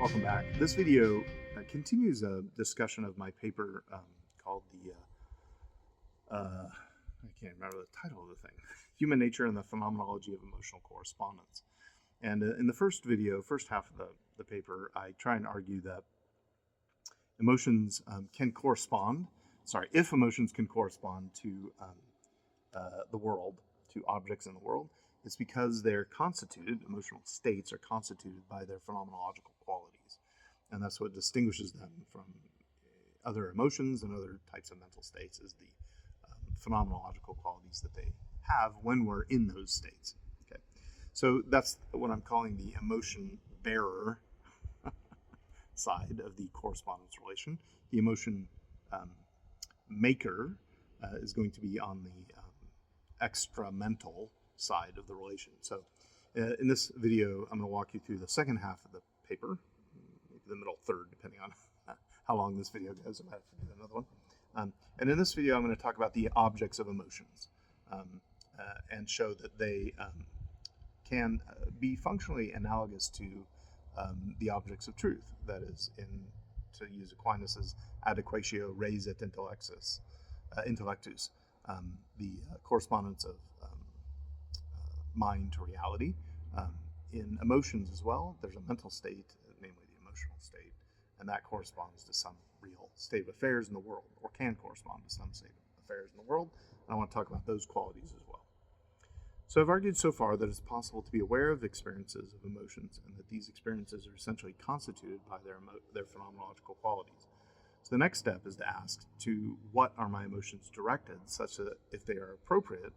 Welcome back. This video continues a discussion of my paper called I can't remember the title of the thing, Human Nature and the Phenomenology of Emotional Correspondence. And in the first video, first half of the paper, I try and argue that emotions can correspond, if emotions can correspond to the world, to objects in the world, it's because they're constituted, emotional states are constituted by their phenomenological qualities. And that's what distinguishes them from other emotions and other types of mental states, is the phenomenological qualities that they have when we're in those states. Okay, so that's what I'm calling the emotion bearer side of the correspondence relation. The emotion maker is going to be on the extra-mental side of the relation. So in this video, I'm going to walk you through the second half of the paper, maybe the middle third, depending on how long this video goes. I might have to do another one. And in this video, I'm going to talk about the objects of emotions and show that they can be functionally analogous to the objects of truth. That is, to use Aquinas' adequatio res et intellectus, the correspondence of mind to reality. In emotions as well, there's a mental state, namely the emotional state, and that corresponds to some real state of affairs in the world, or can correspond to some state of affairs in the world. And I want to talk about those qualities as well. So I've argued so far that it's possible to be aware of experiences of emotions, and that these experiences are essentially constituted by their phenomenological qualities. So the next step is to ask, to what are my emotions directed, such that if they are appropriate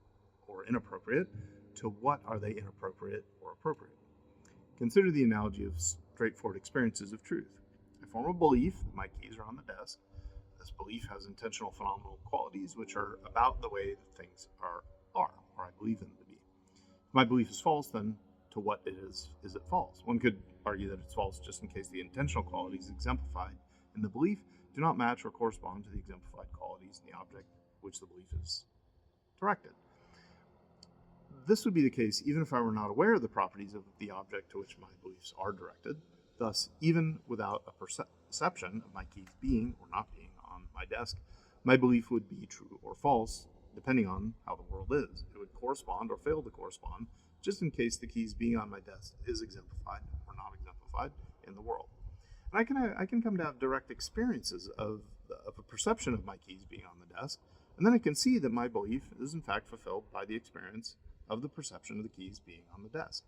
or inappropriate, to what are they inappropriate or appropriate? Consider the analogy of straightforward experiences of truth. I form a belief that my keys are on the desk. This belief has intentional phenomenal qualities which are about the way that things are, or I believe them to be. If my belief is false, then to what it is it false? One could argue that it's false just in case the intentional qualities exemplified in the belief do not match or correspond to the exemplified qualities in the object which the belief is directed. This would be the case even if I were not aware of the properties of the object to which my beliefs are directed. Thus, even without a perception of my keys being or not being on my desk, my belief would be true or false, depending on how the world is. It would correspond or fail to correspond, just in case the keys being on my desk is exemplified or not exemplified in the world. And I can come to have direct experiences of a perception of my keys being on the desk, and then I can see that my belief is in fact fulfilled by the experience of the perception of the keys being on the desk.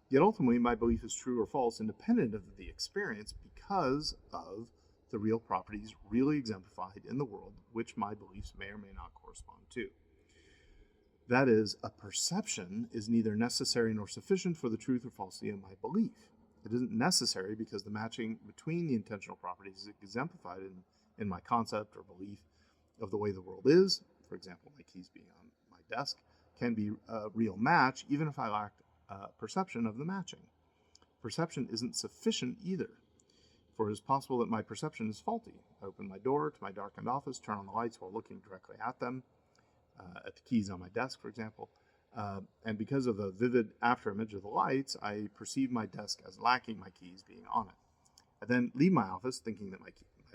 Yet ultimately, my belief is true or false independent of the experience because of the real properties really exemplified in the world, which my beliefs may or may not correspond to. That is, a perception is neither necessary nor sufficient for the truth or falsity of my belief. It isn't necessary because the matching between the intentional properties exemplified in my concept or belief of the way the world is, for example, my keys being on my desk, can be a real match even if I lacked perception of the matching. Perception isn't sufficient either, for it is possible that my perception is faulty. I open my door to my darkened office, turn on the lights while looking directly at them, at the keys on my desk, for example, and because of the vivid afterimage of the lights, I perceive my desk as lacking my keys being on it. I then leave my office thinking that my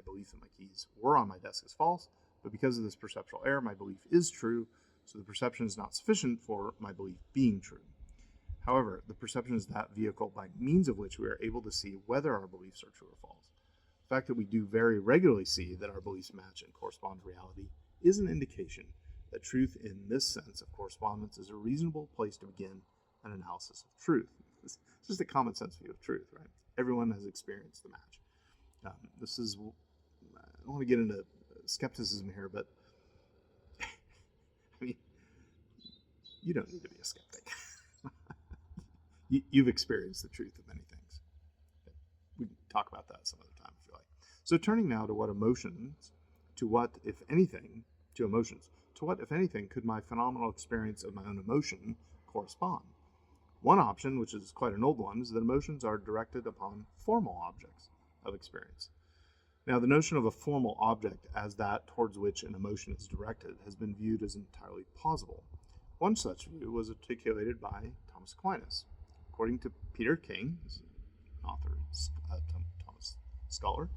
belief that my keys were on my desk is false, but because of this perceptual error, my belief is true, so the perception is not sufficient for my belief being true. However, the perception is that vehicle by means of which we are able to see whether our beliefs are true or false. The fact that we do very regularly see that our beliefs match and correspond to reality is an indication that truth in this sense of correspondence is a reasonable place to begin an analysis of truth. It's just a common sense view of truth, right? Everyone has experienced the match. I don't want to get into skepticism here, but I mean, you don't need to be a skeptic. You've experienced the truth of many things. We can talk about that some other time if you like. So turning now to what, if anything, could my phenomenal experience of my own emotion correspond? One option, which is quite an old one, is that emotions are directed upon formal objects of experience. Now, the notion of a formal object as that towards which an emotion is directed has been viewed as entirely plausible. One such view was articulated by Thomas Aquinas. According to Peter King, author scholar.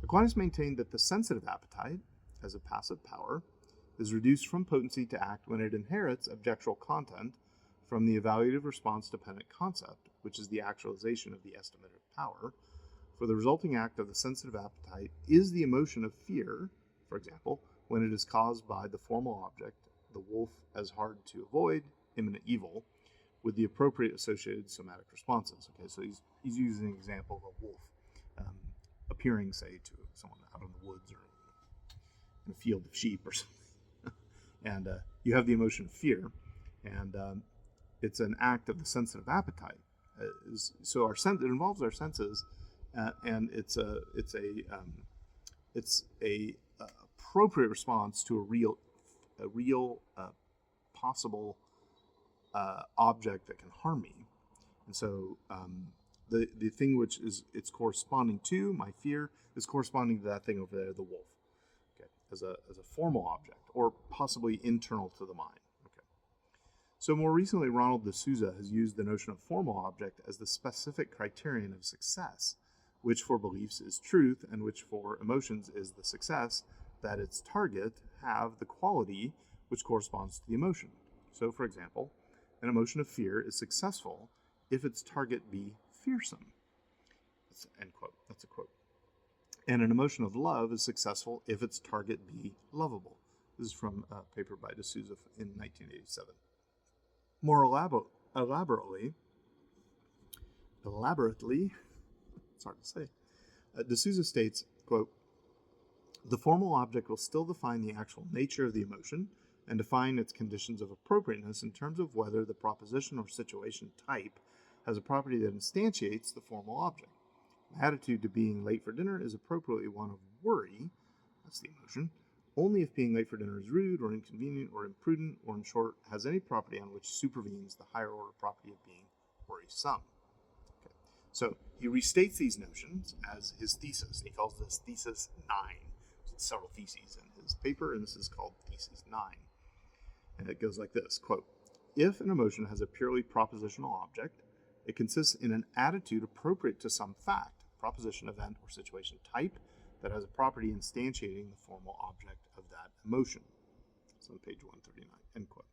Aquinas maintained that the sensitive appetite, as a passive power, is reduced from potency to act when it inherits objectual content from the evaluative response-dependent concept, which is the actualization of the estimative power. For the resulting act of the sensitive appetite is the emotion of fear, for example, when it is caused by the formal object, the wolf as hard to avoid, imminent evil, with the appropriate associated somatic responses. Okay, so he's using an example of a wolf appearing, say, to someone out in the woods or in a field of sheep or something. And you have the emotion of fear, and it's an act of the sensitive appetite. So it involves our senses, and it's a appropriate response to a real possible object that can harm me. And so the thing which is it's corresponding to, my fear, is corresponding to that thing over there, the wolf, okay, as a formal object, or possibly internal to the mind. Okay. So more recently, Ronald de Souza has used the notion of formal object as the specific criterion of success, which for beliefs is truth, and which for emotions is the success that its target have the quality which corresponds to the emotion. So, for example, an emotion of fear is successful if its target be fearsome. That's end quote. That's a quote. And an emotion of love is successful if its target be lovable. This is from a paper by de Souza in 1987. More elaborately, it's hard to say, de Souza states, quote, the formal object will still define the actual nature of the emotion and define its conditions of appropriateness in terms of whether the proposition or situation type has a property that instantiates the formal object. An attitude to being late for dinner is appropriately one of worry, that's the emotion, only if being late for dinner is rude or inconvenient or imprudent, or in short, has any property on which supervenes the higher order property of being worrisome. Okay. So he restates these notions as his thesis. He calls this Thesis 9. There's several theses in his paper, and this is called Thesis 9. And it goes like this, quote, if an emotion has a purely propositional object, it consists in an attitude appropriate to some fact, proposition, event, or situation type that has a property instantiating the formal object of that emotion. So on page 139, end quote.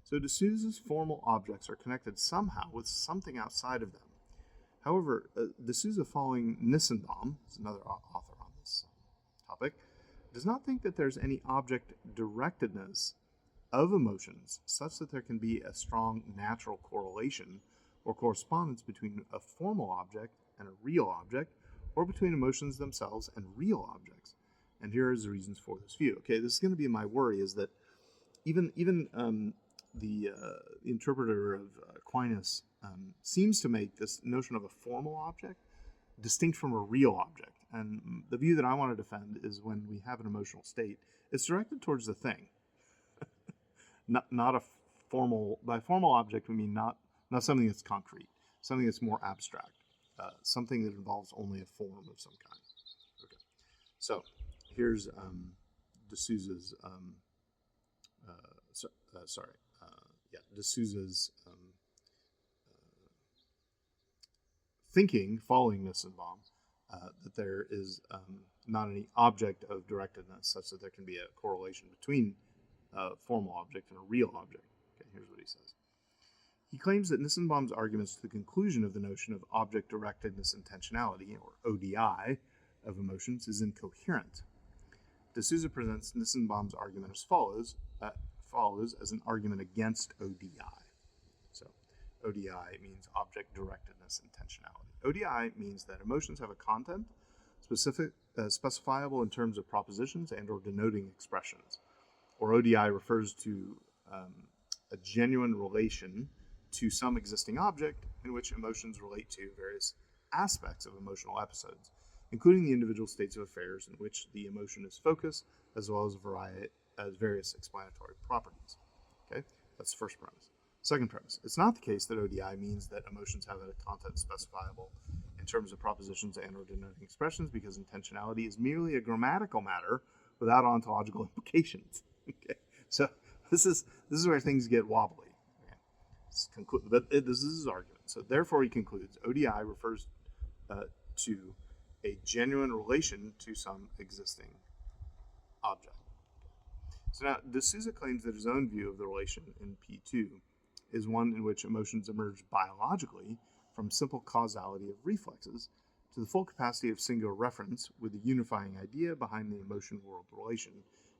So de Souza's formal objects are connected somehow with something outside of them. However, de Souza, following Nissenbaum, who's another author on this topic, does not think that there's any object directedness of emotions such that there can be a strong natural correlation or correspondence between a formal object and a real object, or between emotions themselves and real objects. And here is the reasons for this view. Okay, this is going to be my worry, is that even the interpreter of Aquinas seems to make this notion of a formal object distinct from a real object. And the view that I want to defend is when we have an emotional state, it's directed towards the thing. Not a formal, by formal object we mean not something that's concrete, something that's more abstract, something that involves only a form of some kind. Okay, so here's de Souza's, de Souza's thinking following Nissenbaum, that there is not any object of directedness such that there can be a correlation between a formal object and a real object. Okay, here's what he says. He claims that Nissenbaum's arguments to the conclusion of the notion of object-directedness intentionality, or ODI, of emotions is incoherent. De Souza presents Nissenbaum's argument as follows as an argument against ODI. So, ODI means object-directedness intentionality. ODI means that emotions have a content specifiable in terms of propositions and or denoting expressions. Or ODI refers to a genuine relation to some existing object in which emotions relate to various aspects of emotional episodes, including the individual states of affairs in which the emotion is focused, as well as various explanatory properties. Okay, that's the first premise. Second premise, it's not the case that ODI means that emotions have a content specifiable in terms of propositions and or denoting expressions, because intentionality is merely a grammatical matter without ontological implications. Okay, so this is where things get wobbly. But this is his argument. So therefore, he concludes ODI refers to a genuine relation to some existing object. So now, D'Souza claims that his own view of the relation in P2 is one in which emotions emerge biologically from simple causality of reflexes to the full capacity of singular reference, with the unifying idea behind the emotion-world relation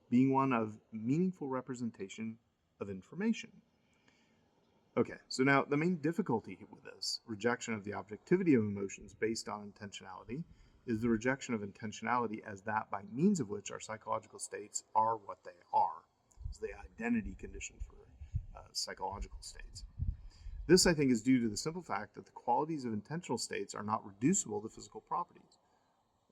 being one of meaningful representation of information. Okay, so now the main difficulty with this rejection of the objectivity of emotions based on intentionality is the rejection of intentionality as that by means of which our psychological states are what they are. It's the identity condition for psychological states. This, I think, is due to the simple fact that the qualities of intentional states are not reducible to physical properties.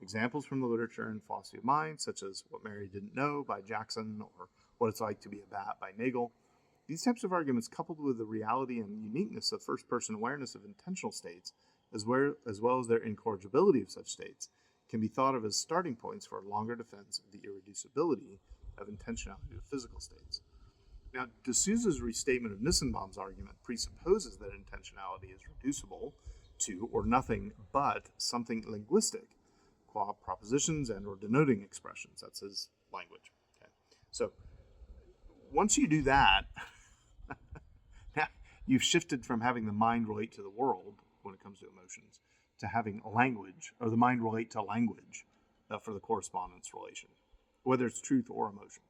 Examples from the literature and philosophy of mind, such as What Mary Didn't Know by Jackson or What It's Like to Be a Bat by Nagel, these types of arguments, coupled with the reality and uniqueness of first-person awareness of intentional states, as well as their incorrigibility of such states, can be thought of as starting points for a longer defense of the irreducibility of intentionality of physical states. Now, D'Souza's restatement of Nissenbaum's argument presupposes that intentionality is reducible to, or nothing but, something linguistic, qua propositions and or denoting expressions. That's his language. Okay. So, once you do that, you've shifted from having the mind relate to the world when it comes to emotions to having language, or the mind relate to language for the correspondence relation, whether it's truth or emotions.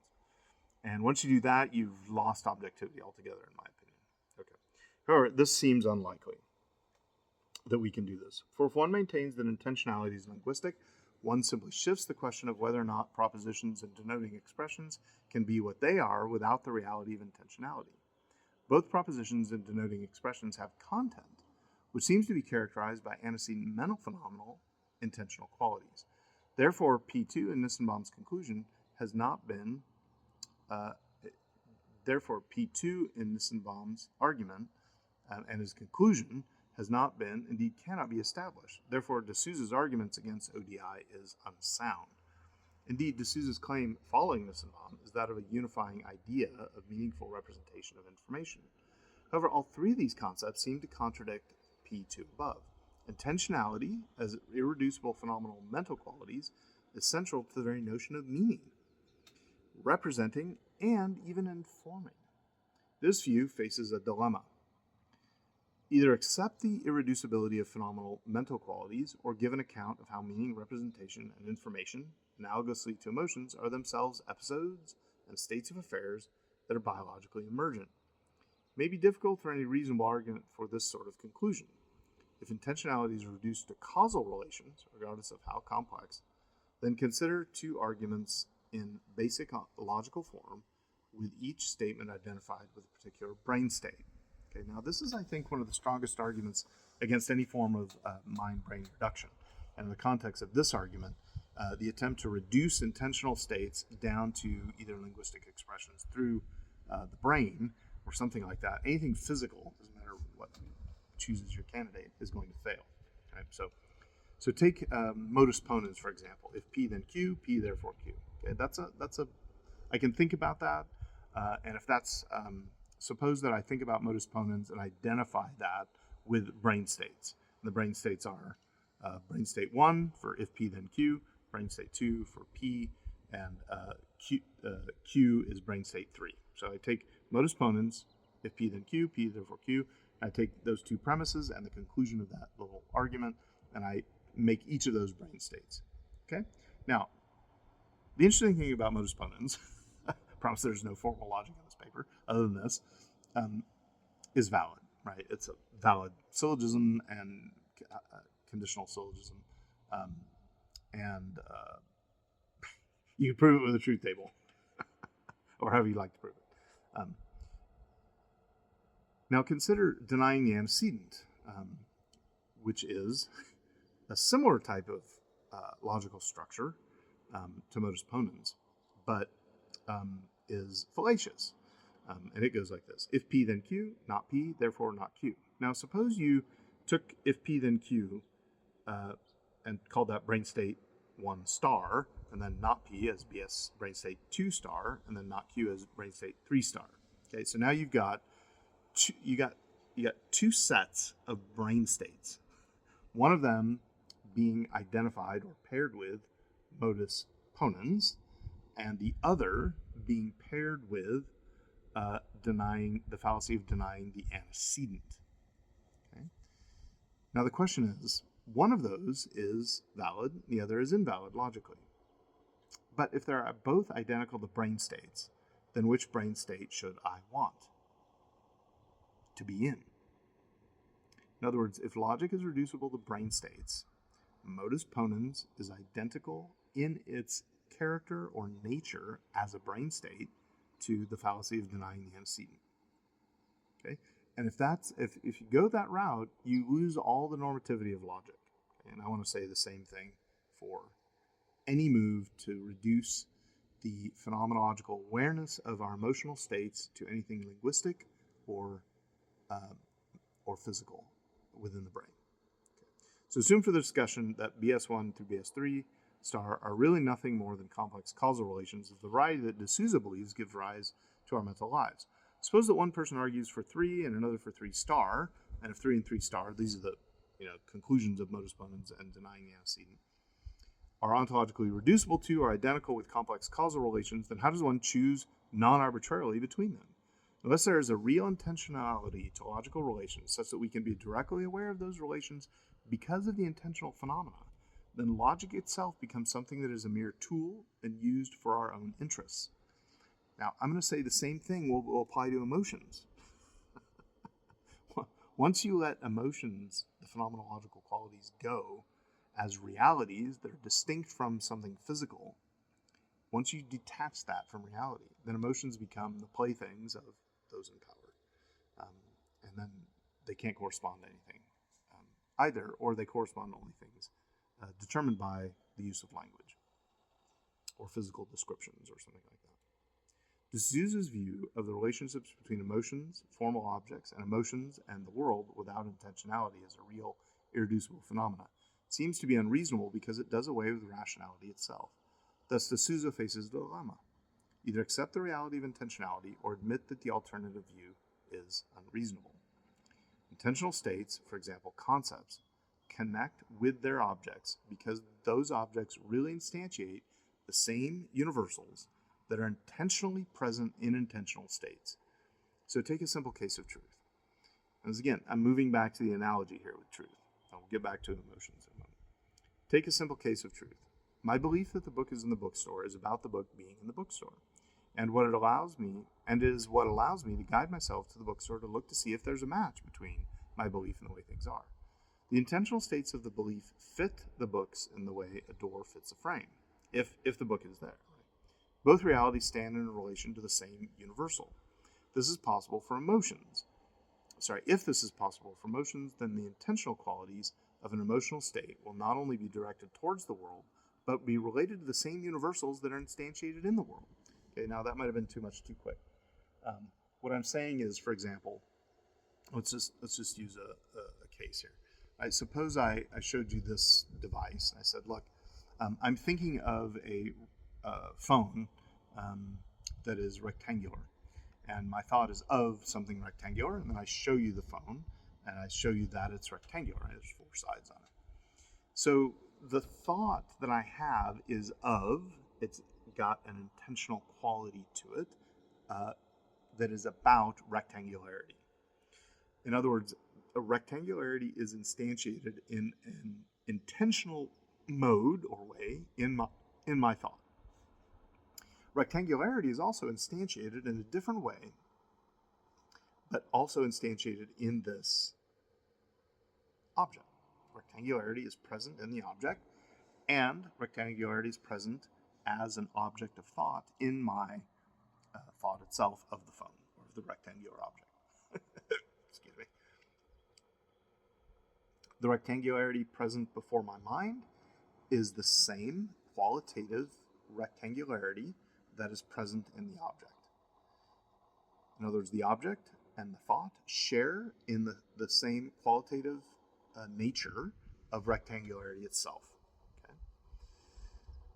And once you do that, you've lost objectivity altogether, in my opinion. Okay. However, this seems unlikely that we can do this. For if one maintains that intentionality is linguistic, one simply shifts the question of whether or not propositions and denoting expressions can be what they are without the reality of intentionality. Both propositions and denoting expressions have content, which seems to be characterized by antecedent mental phenomenal intentional qualities. Therefore, P2 in Nissenbaum's conclusion has not been Therefore, P2 in Nissenbaum's argument and his conclusion has not been, indeed cannot be established. Therefore, D'Souza's arguments against ODI is unsound. Indeed, D'Souza's claim following Nissenbaum is that of a unifying idea of meaningful representation of information. However, all three of these concepts seem to contradict P2 above. Intentionality, as irreducible phenomenal mental qualities, is central to the very notion of meaning, representing, and even informing. This view faces a dilemma. Either accept the irreducibility of phenomenal mental qualities or give an account of how meaning, representation, and information, analogously to emotions, are themselves episodes and states of affairs that are biologically emergent. It may be difficult for any reasonable argument for this sort of conclusion. If intentionality is reduced to causal relations, regardless of how complex, then consider two arguments in basic logical form, with each statement identified with a particular brain state. Okay, now this is, I think, one of the strongest arguments against any form of mind-brain reduction. And in the context of this argument, the attempt to reduce intentional states down to either linguistic expressions through the brain or something like that, anything physical, doesn't matter what chooses your candidate, is going to fail. Okay, so take modus ponens, for example. If P then Q, P therefore Q. Okay, I can think about that, and if that's, suppose that I think about modus ponens and identify that with brain states. And the brain states are brain state 1 for if P then Q, brain state 2 for P, and Q is brain state 3. So I take modus ponens, if P then Q, P therefore Q, I take those two premises and the conclusion of that little argument, and I make each of those brain states. Okay? Now, the interesting thing about modus ponens, I promise there's no formal logic in this paper other than this, is valid, right? It's a valid syllogism and conditional syllogism. And you can prove it with a truth table, or however you like to prove it. Now consider denying the antecedent, which is a similar type of logical structure to modus ponens, but is fallacious. And it goes like this. If P then Q, not P, therefore not Q. Now suppose you took if P then Q and called that brain state 1 star, and then not P as BS brain state 2 star, and then not Q as brain state 3 star. Okay, so now you've got two sets of brain states. One of them being identified or paired with modus ponens, and the other being paired with denying the fallacy of denying the antecedent. Okay? Now the question is, one of those is valid, the other is invalid logically. But if they're both identical to brain states, then which brain state should I want to be in? In other words, if logic is reducible to brain states, modus ponens is identical in its character or nature as a brain state to the fallacy of denying the antecedent. Okay? And if you go that route, you lose all the normativity of logic. Okay? And I want to say the same thing for any move to reduce the phenomenological awareness of our emotional states to anything linguistic or physical within the brain. Okay. So assume for the discussion that BS1 through BS3 star are really nothing more than complex causal relations of the variety that D'Souza believes give rise to our mental lives. Suppose that one person argues for 3 and another for 3 star, and if 3 and 3 star, these are the conclusions of modus ponens and denying the antecedent, are ontologically reducible to or identical with complex causal relations, then how does one choose non-arbitrarily between them? Unless there is a real intentionality to logical relations such that we can be directly aware of those relations because of the intentional phenomena, then logic itself becomes something that is a mere tool and used for our own interests. Now, I'm going to say the same thing will apply to emotions. Once you let emotions, the phenomenological qualities, go as realities that are distinct from something physical, once you detach that from reality, then emotions become the playthings of those in power. And then they can't correspond to anything either, or they correspond to only things determined by the use of language or physical descriptions or something like that. D'Souza's view of the relationships between emotions, formal objects, and emotions and the world without intentionality as a real, irreducible phenomena seems to be unreasonable because it does away with rationality itself. Thus, D'Souza faces a dilemma. Either accept the reality of intentionality or admit that the alternative view is unreasonable. Intentional states, for example, concepts, connect with their objects because those objects really instantiate the same universals that are intentionally present in intentional states. So take a simple case of truth. As again, I'm moving back to the analogy here with truth. I'll get back to emotions in a moment. Take a simple case of truth. My belief that the book is in the bookstore is about the book being in the bookstore. And what it allows me, and it is what allows me to guide myself to the bookstore to look to see if there's a match between my belief and the way things are. The intentional states of the belief fit the books in the way a door fits a frame, if the book is there. Right? Both realities stand in relation to the same universal. This is possible for emotions. If this is possible for emotions, then the intentional qualities of an emotional state will not only be directed towards the world, but be related to the same universals that are instantiated in the world. Okay, now that might have been too quick. What I'm saying is, for example, let's just use a case here. I suppose I showed you this device. I said, look, I'm thinking of a phone that is rectangular. And my thought is of something rectangular, and then I show you the phone, and I show you that it's rectangular, and there's 4 sides on it. So the thought that I have is of, it's got an intentional quality to it that is about rectangularity. In other words, a rectangularity is instantiated in an intentional mode or way in my thought. Rectangularity is also instantiated in a different way, but also instantiated in this object. Rectangularity is present in the object, and rectangularity is present as an object of thought in my thought itself of the phone, or of the rectangular object. Excuse me. The rectangularity present before my mind is the same qualitative rectangularity that is present in the object. In other words, the object and the thought share in the same qualitative nature of rectangularity itself. Okay?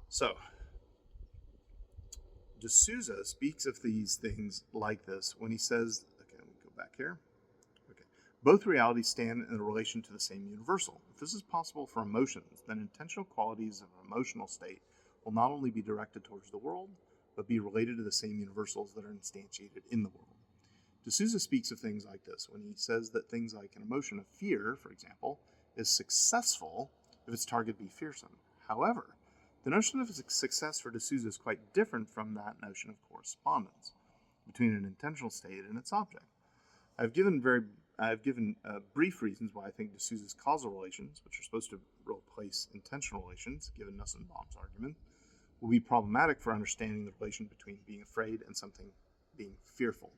So, D'Souza speaks of these things like this when he says, okay, let me go back here. Okay. Both realities stand in relation to the same universal. If this is possible for emotions, then intentional qualities of an emotional state will not only be directed towards the world, but be related to the same universals that are instantiated in the world. D'Souza speaks of things like this when he says that things like an emotion of fear, for example, is successful if its target be fearsome. However, the notion of success for D'Souza is quite different from that notion of correspondence between an intentional state and its object. I've given brief reasons why I think D'Souza's causal relations, which are supposed to replace intentional relations, given Nussbaum's argument, will be problematic for understanding the relation between being afraid and something being fearful.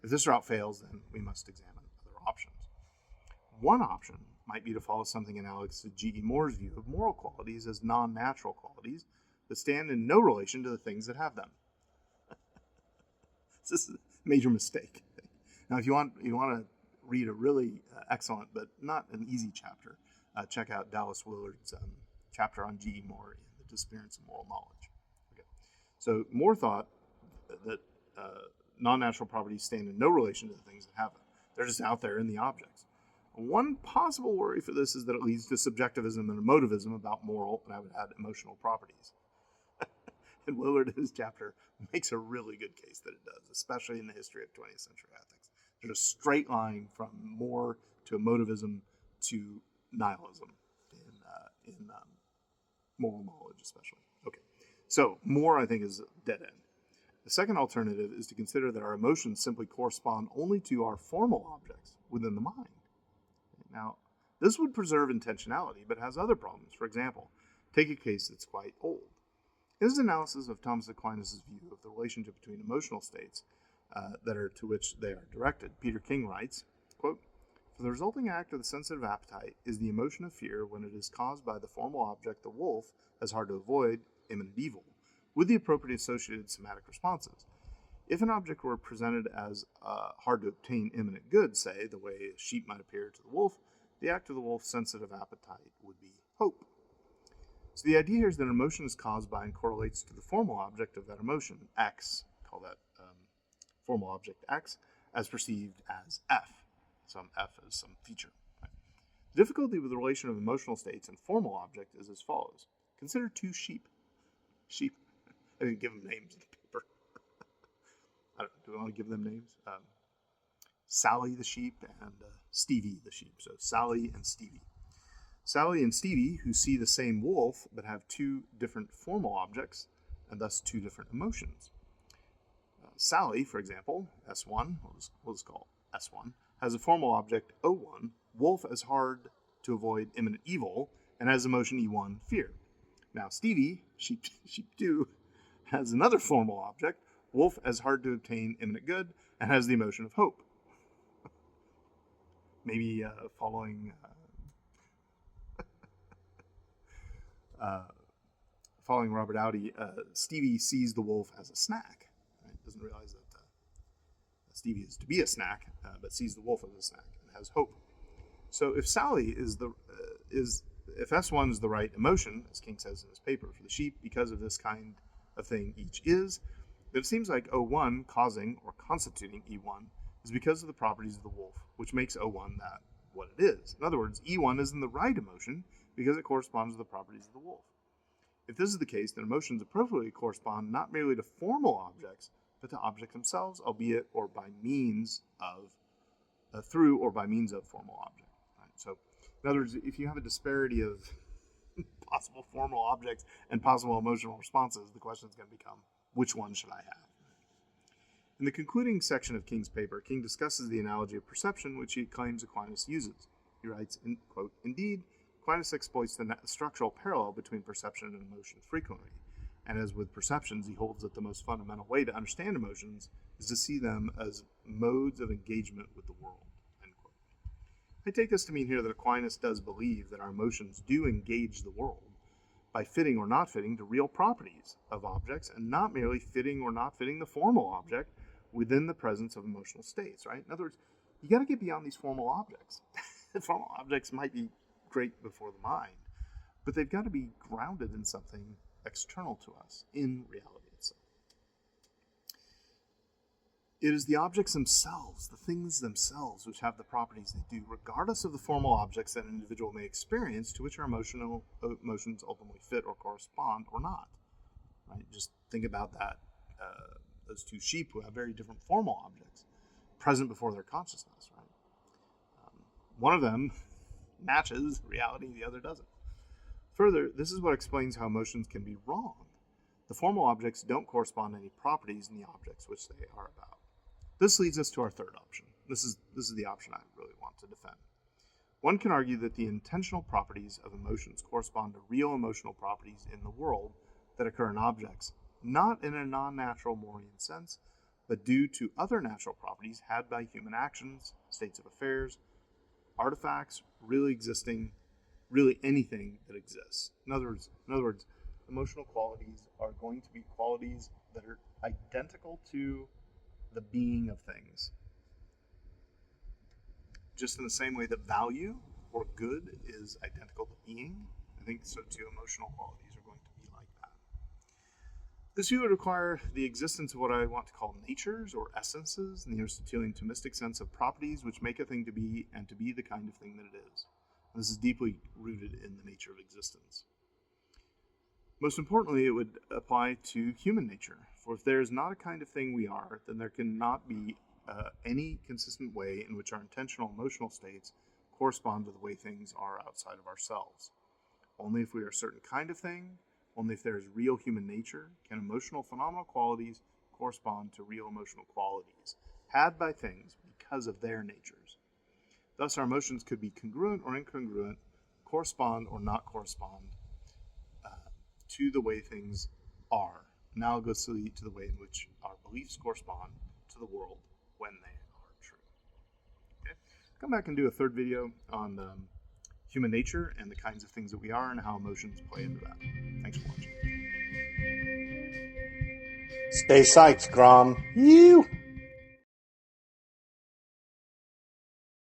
If this route fails, then we must examine other options. One option might be to follow something analogous to G.E. Moore's view of moral qualities as non-natural qualities that stand in no relation to the things that have them. This is a major mistake. Now, if you want to read a really excellent but not an easy chapter, check out Dallas Willard's chapter on G.E. Moore in The Disappearance of Moral Knowledge. Okay. So Moore thought that non-natural properties stand in no relation to the things that have them. They're just out there in the objects. One possible worry for this is that it leads to subjectivism and emotivism about moral, and I would add emotional properties. And Willard, in his chapter, makes a really good case that it does, especially in the history of 20th century ethics. There's a straight line from Moore to emotivism to nihilism in moral knowledge, especially. Okay, so Moore, I think, is a dead end. The second alternative is to consider that our emotions simply correspond only to our formal objects within the mind. Now, this would preserve intentionality, but has other problems. For example, take a case that's quite old. In his analysis of Thomas Aquinas' view of the relationship between emotional states to which they are directed, Peter King writes, quote, "For the resulting act of the sensitive appetite is the emotion of fear when it is caused by the formal object, the wolf, as hard to avoid, imminent evil, with the appropriate associated somatic responses. If an object were presented as hard to obtain imminent good, say, the way a sheep might appear to the wolf, the act of the wolf's sensitive appetite would be hope. So the idea here is that an emotion is caused by and correlates to the formal object of that emotion, X, call that formal object X, as perceived as F. Some F is some feature. Right? The difficulty with the relation of emotional states and formal object is as follows. Consider two sheep. Sheep. I didn't give them names in the paper. I don't know, do we want to give them names? Sally the sheep and Stevie the sheep. So Sally and Stevie. Sally and Stevie, who see the same wolf but have two different formal objects and thus two different emotions. Sally, for example, S1, we'll just call S1, has a formal object O1, wolf as hard to avoid imminent evil, and has emotion E1, fear. Now Stevie, sheep 2, has another formal object, wolf as hard to obtain imminent good, and has the emotion of hope. Maybe following Robert Audi, Stevie sees the wolf as a snack. Right? Doesn't realize that Stevie is to be a snack, but sees the wolf as a snack and has hope. So if Sally if S1 is the right emotion, as King says in his paper, for the sheep, because of this kind of thing each is, then it seems like O1 causing or constituting E1 is because of the properties of the wolf, which makes O1 that what it is. In other words, E1 is in the right emotion because it corresponds to the properties of the wolf. If this is the case, then emotions appropriately correspond not merely to formal objects, but to objects themselves, albeit or by means of, through or by means of formal objects. Right? So, in other words, if you have a disparity of possible formal objects and possible emotional responses, the question is going to become, which one should I have? In the concluding section of King's paper, King discusses the analogy of perception, which he claims Aquinas uses. He writes, quote, "Indeed, Aquinas exploits the structural parallel between perception and emotion frequently, and as with perceptions, he holds that the most fundamental way to understand emotions is to see them as modes of engagement with the world." End quote. I take this to mean here that Aquinas does believe that our emotions do engage the world by fitting or not fitting the real properties of objects and not merely fitting or not fitting the formal object within the presence of emotional states, right? In other words, you got to get beyond these formal objects. The formal objects might be great before the mind, but they've got to be grounded in something external to us, in reality itself. It is the objects themselves, the things themselves, which have the properties they do, regardless of the formal objects that an individual may experience to which our emotions ultimately fit or correspond or not. Right? Just think about that. Those two sheep who have very different formal objects present before their consciousness. Right? One of them matches reality, the other doesn't. Further, this is what explains how emotions can be wrong. The formal objects don't correspond to any properties in the objects which they are about. This leads us to our third option. This is the option I really want to defend. One can argue that the intentional properties of emotions correspond to real emotional properties in the world that occur in objects, not in a non-natural Morean sense, but due to other natural properties had by human actions, states of affairs, artifacts, really anything that exists. In other words, emotional qualities are going to be qualities that are identical to the being of things. Just in the same way that value or good is identical to being, I think so too emotional qualities are going to be like that. This view would require the existence of what I want to call natures or essences in the Aristotelian Thomistic sense of properties which make a thing to be and to be the kind of thing that it is. This is deeply rooted in the nature of existence. Most importantly, it would apply to human nature, for if there is not a kind of thing we are, then there cannot be any consistent way in which our intentional emotional states correspond to the way things are outside of ourselves. Only if we are a certain kind of thing, only if there is real human nature, can emotional phenomenal qualities correspond to real emotional qualities, had by things because of their natures. Thus, our emotions could be congruent or incongruent, correspond or not correspond to the way things are, analogously to the way in which our beliefs correspond to the world when they are true. Okay? Come back and do a third video on human nature and the kinds of things that we are and how emotions play into that. Thanks for watching. Stay psyched, Grom. You.